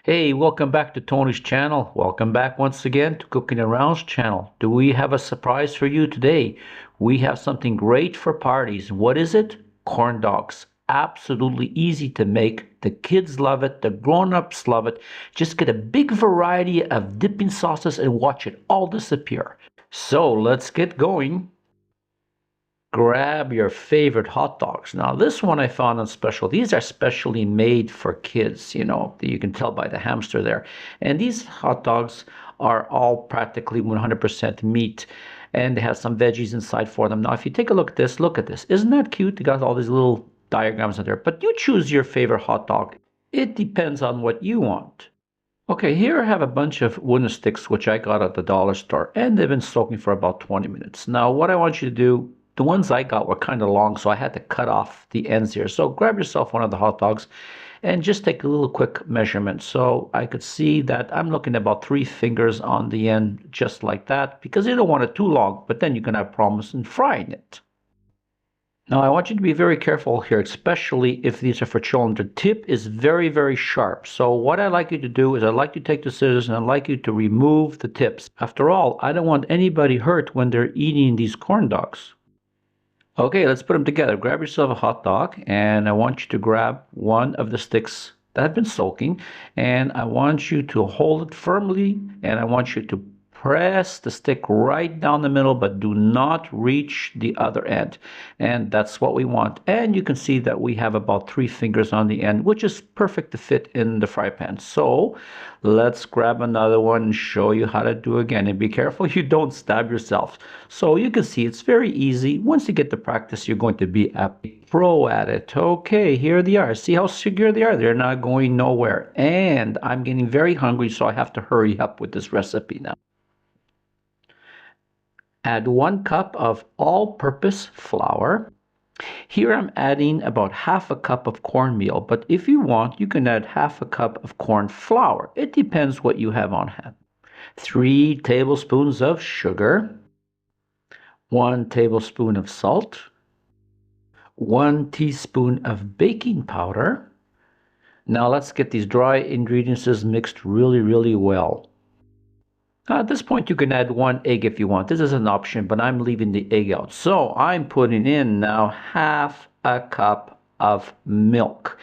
Hey, welcome back to Tony's channel. Welcome back once again to Cooking Around's channel. Do we have a surprise for you today? We have something great for parties. What is it? Corn dogs. Absolutely easy to make. The kids love it. The grown-ups love it. Just get a big variety of dipping sauces and watch it all disappear. So let's get going. Grab your favorite hot dogs. Now, this one I found on special. These are specially made for kids, you can tell by the hamster there. And these hot dogs are all practically 100% meat, and they have some veggies inside for them. Now, if you take a look at this, look at this. Isn't that cute? They got all these little diagrams in there. But you choose your favorite hot dog. It depends on what you want. Okay, here I have a bunch of wooden sticks which I got at the dollar store, and they've been soaking for about 20 minutes. Now, what I want you to do, the ones I got were kind of long, so I had to cut off the ends here. So grab yourself one of the hot dogs and just take a little quick measurement. So I could see that I'm looking at about 3 fingers on the end, just like that, because you don't want it too long, but then you're going to have problems in frying it. Now, I want you to be very careful here, especially if these are for children. The tip is very, very sharp. So what I'd like you to do is I'd like you to take the scissors and I'd like you to remove the tips. After all, I don't want anybody hurt when they're eating these corn dogs. Okay, let's put them together. Grab yourself a hot dog, and I want you to grab one of the sticks that have been soaking, and I want you to hold it firmly, and I want you to press the stick right down the middle, but do not reach the other end. And that's what we want. And you can see that we have about 3 fingers on the end, which is perfect to fit in the fry pan. So let's grab another one and show you how to do again. And be careful you don't stab yourself. So you can see it's very easy. Once you get the practice, you're going to be a pro at it. Okay, here they are. See how secure they are? They're not going nowhere. And I'm getting very hungry, so I have to hurry up with this recipe now. Add 1 cup of all-purpose flour. Here I'm adding about half a cup of cornmeal, but if you want, you can add half a cup of corn flour. It depends what you have on hand. 3 tablespoons of sugar, 1 tablespoon of salt, 1 teaspoon of baking powder. Now let's get these dry ingredients mixed really, really well. Now at this point, you can add 1 egg if you want. This is an option, but I'm leaving the egg out. So I'm putting in now half a cup of milk.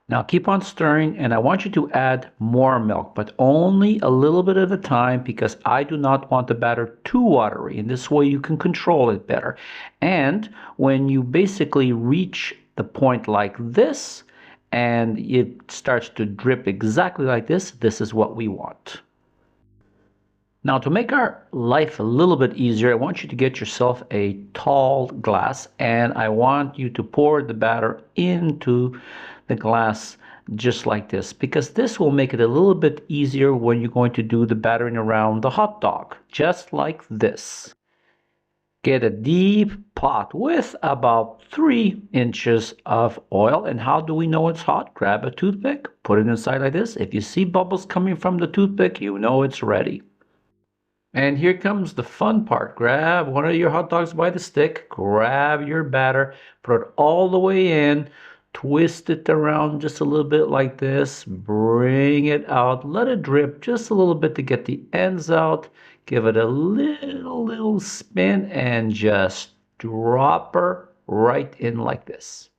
Now keep on stirring, and I want you to add more milk, but only a little bit at a time, because I do not want the batter too watery. And this way you can control it better. And when you basically reach the point like this, and it starts to drip exactly like this, this is what we want. Now, to make our life a little bit easier, I want you to get yourself a tall glass, and I want you to pour the batter into the glass just like this, because this will make it a little bit easier when you're going to do the battering around the hot dog, just like this. Get a deep pot with about 3 inches of oil. And how do we know it's hot? Grab a toothpick, put it inside like this. If you see bubbles coming from the toothpick, you know it's ready. And here comes the fun part. Grab one of your hot dogs by the stick, grab your batter, put it all the way in, twist it around just a little bit like this, bring it out, let it drip just a little bit to get the ends out, give it a little spin, and just drop her right in like this.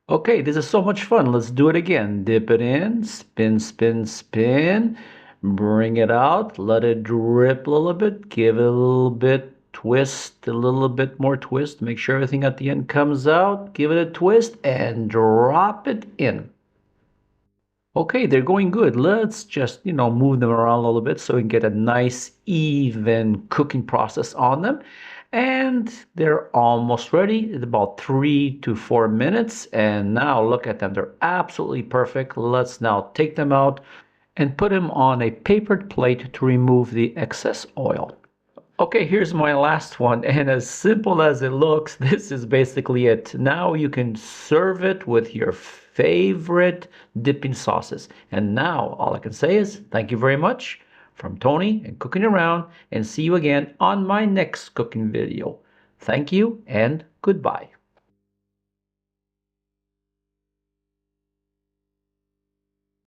Okay, this is so much fun. Let's do it again. Dip it in, spin, spin, spin. Bring it out, let it drip a little bit, give it a little bit twist, a little bit more twist, make sure everything at the end comes out, give it a twist, and drop it in. Okay, they're going good. Let's just, move them around a little bit so we can get a nice, even cooking process on them. And they're almost ready. It's about 3 to 4 minutes. And now look at them. They're absolutely perfect. Let's now take them out and put them on a papered plate to remove the excess oil. Okay, here's my last one, and as simple as it looks, this is basically it. Now you can serve it with your favorite dipping sauces. And now all I can say is thank you very much from Tony and Cooking Around, and see you again on my next cooking video. Thank you and goodbye.